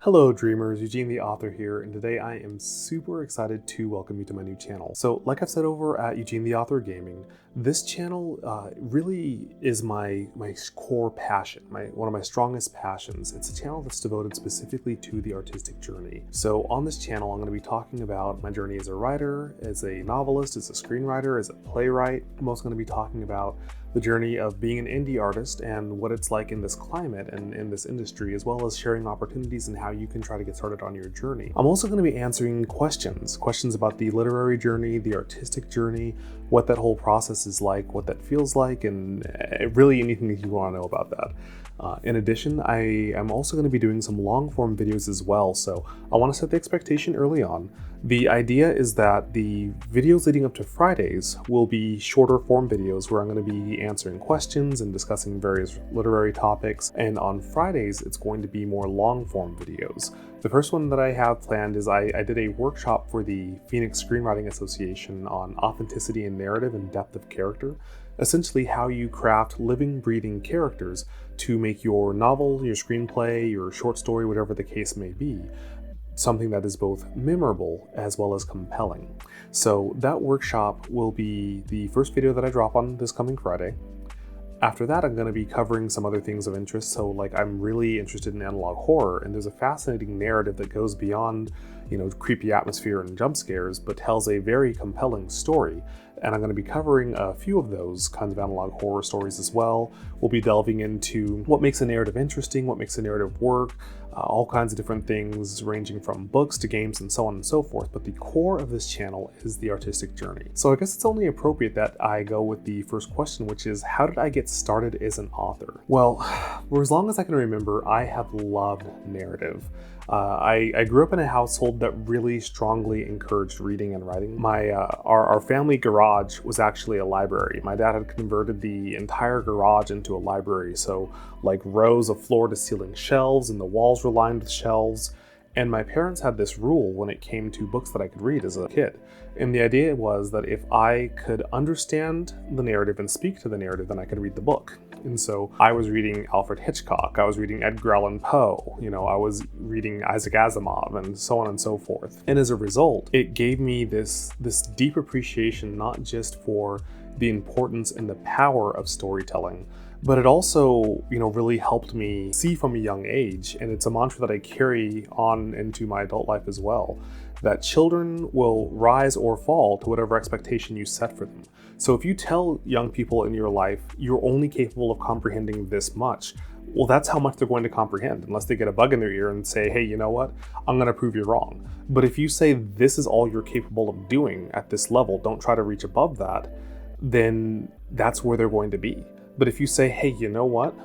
Hello dreamers, Eugene the author here, and today I am super excited to welcome you to my new channel. So like I've said over at Eugene the Author Gaming, this channel really is my core passion, one of my strongest passions. It's a channel that's devoted specifically to the artistic journey. So on this channel, I'm going to be talking about my journey as a writer, as a novelist, as a screenwriter, as a playwright. I'm also going to be talking about the journey of being an indie artist and what it's like in this climate and in this industry, as well as sharing opportunities and how you can try to get started on your journey. I'm also going to be answering questions about the literary journey, the artistic journey, what that whole process is like, what that feels like, and really anything that you want to know about that. In addition, I am also going to be doing some long form videos as well, so I want to set the expectation early on. The idea is that the videos leading up to Fridays will be shorter form videos where I'm going to be answering questions and discussing various literary topics, and on Fridays it's going to be more long form videos. The first one that I have planned is I did a workshop for the Phoenix Screenwriting Association on authenticity in narrative and depth of character. Essentially how you craft living, breathing characters to make your novel, your screenplay, your short story, whatever the case may be, something that is both memorable as well as compelling. So that workshop will be the first video that I drop on this coming Friday. After that, I'm going to be covering some other things of interest. So like I'm really interested in analog horror, and there's a fascinating narrative that goes beyond, creepy atmosphere and jump scares, but tells a very compelling story. And I'm going to be covering a few of those kinds of analog horror stories as well. We'll be delving into what makes a narrative interesting, what makes a narrative work, all kinds of different things ranging from books to games and so on and so forth. But the core of this channel is the artistic journey. So I guess it's only appropriate that I go with the first question, which is, how did I get started as an author? Well, for as long as I can remember, I have loved narrative. I grew up in a household that really strongly encouraged reading and writing. Our family garage was actually a library. My dad had converted the entire garage into a library, so like rows of floor-to-ceiling shelves, and the walls were lined with shelves. And my parents had this rule when it came to books that I could read as a kid. And the idea was that if I could understand the narrative and speak to the narrative, then I could read the book. And so I was reading Alfred Hitchcock, I was reading Edgar Allan Poe, I was reading Isaac Asimov, and so on and so forth. And as a result, it gave me this deep appreciation, not just for the importance and the power of storytelling, but it also, really helped me see from a young age, and it's a mantra that I carry on into my adult life as well, that children will rise or fall to whatever expectation you set for them. So if you tell young people in your life, you're only capable of comprehending this much, well, that's how much they're going to comprehend, unless they get a bug in their ear and say, hey, you know what? I'm going to prove you wrong. But if you say this is all you're capable of doing at this level, don't try to reach above that, then that's where they're going to be. But if you say, hey, you know what?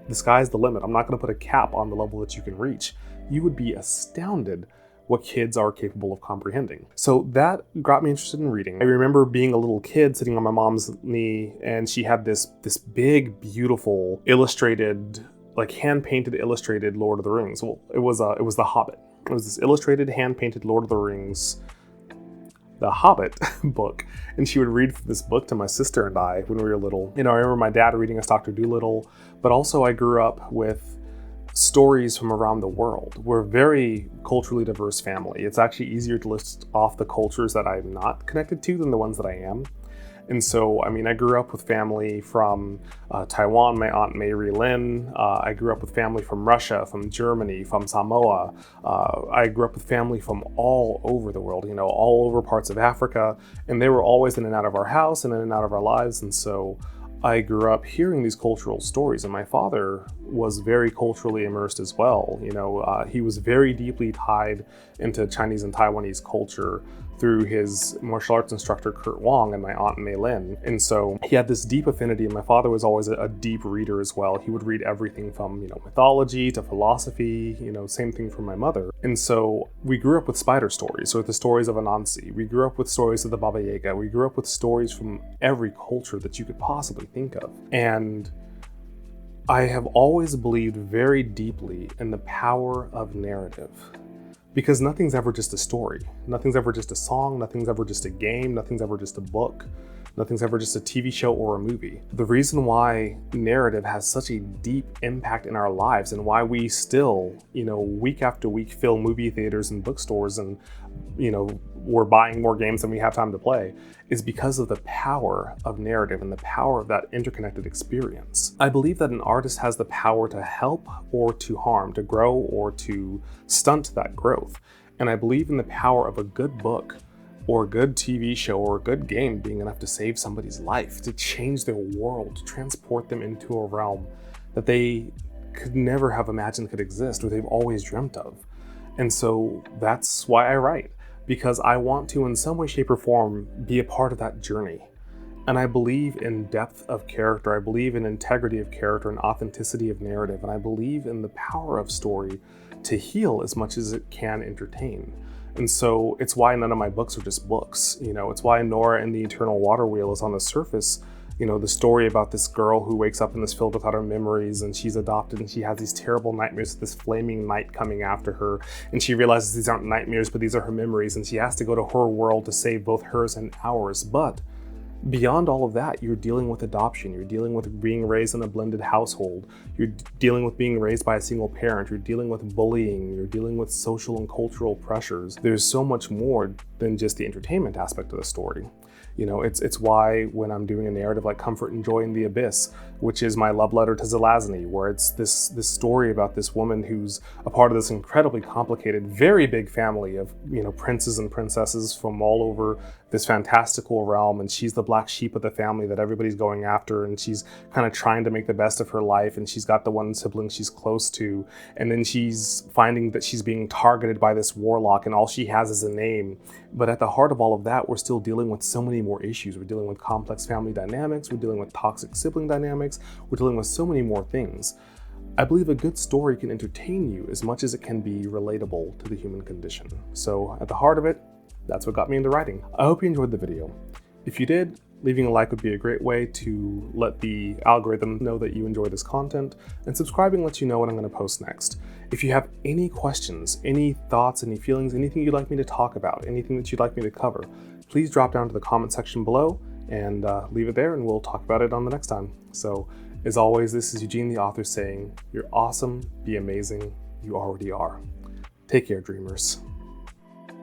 The sky's the limit. I'm not going to put a cap on the level that you can reach. You would be astounded what kids are capable of comprehending. So that got me interested in reading. I remember being a little kid sitting on my mom's knee, and she had this big, beautiful, illustrated, like hand-painted, illustrated Lord of the Rings. Well, it was The Hobbit. It was this illustrated, hand-painted Lord of the Rings, The Hobbit book, and she would read this book to my sister and I when we were little. I remember my dad reading us Dr. Dolittle, but also I grew up with stories from around the world. We're a very culturally diverse family. It's actually easier to list off the cultures that I'm not connected to than the ones that I am. And so, I grew up with family from Taiwan, my Aunt Mary Lynn. I grew up with family from Russia, from Germany, from Samoa. I grew up with family from all over the world, all over parts of Africa. And they were always in and out of our house and in and out of our lives. And so I grew up hearing these cultural stories, and my father was very culturally immersed as well. He was very deeply tied into Chinese and Taiwanese culture through his martial arts instructor, Kurt Wong, and my Aunt Mei Lin. And so he had this deep affinity, and my father was always a deep reader as well. He would read everything from, mythology to philosophy, same thing for my mother. And so we grew up with spider stories, or the stories of Anansi. We grew up with stories of the Baba Yaga. We grew up with stories from every culture that you could possibly think of. And I have always believed very deeply in the power of narrative. Because nothing's ever just a story. Nothing's ever just a song. Nothing's ever just a game. Nothing's ever just a book. Nothing's ever just a TV show or a movie. The reason why narrative has such a deep impact in our lives and why we still, week after week fill movie theaters and bookstores and, we're buying more games than we have time to play is because of the power of narrative and the power of that interconnected experience. I believe that an artist has the power to help or to harm, to grow or to stunt that growth. And I believe in the power of a good book or a good TV show or a good game being enough to save somebody's life, to change their world, to transport them into a realm that they could never have imagined could exist or they've always dreamt of. And so that's why I write, because I want to, in some way, shape, or form, be a part of that journey. And I believe in depth of character, I believe in integrity of character and authenticity of narrative, and I believe in the power of story to heal as much as it can entertain. And so it's why none of my books are just books. It's why Nora and the Eternal Water Wheel is on the surface, the story about this girl who wakes up in this field without her memories and she's adopted and she has these terrible nightmares with this flaming knight coming after her. And she realizes these aren't nightmares, but these are her memories. And she has to go to her world to save both hers and ours. But beyond all of that, you're dealing with adoption, you're dealing with being raised in a blended household, you're dealing with being raised by a single parent, you're dealing with bullying, you're dealing with social and cultural pressures. There's so much more than just the entertainment aspect of the story. It's why when I'm doing a narrative like Comfort and Joy in the Abyss, which is my love letter to Zelazny, where it's this story about this woman who's a part of this incredibly complicated, very big family of, princes and princesses from all over this fantastical realm, and she's the black sheep of the family that everybody's going after, and she's kind of trying to make the best of her life, and she's got the one sibling she's close to, and then she's finding that she's being targeted by this warlock, and all she has is a name. But at the heart of all of that, we're still dealing with so many more issues. We're dealing with complex family dynamics, we're dealing with toxic sibling dynamics, we're dealing with so many more things. I believe a good story can entertain you as much as it can be relatable to the human condition. So at the heart of it, that's what got me into writing. I hope you enjoyed the video. If you did, leaving a like would be a great way to let the algorithm know that you enjoy this content, and subscribing lets you know what I'm going to post next. If you have any questions, any thoughts, any feelings, anything you'd like me to talk about, anything that you'd like me to cover, please drop down to the comment section below and leave it there, and we'll talk about it on the next time. So, as always, this is Eugene the author saying, you're awesome, be amazing, you already are. Take care, dreamers.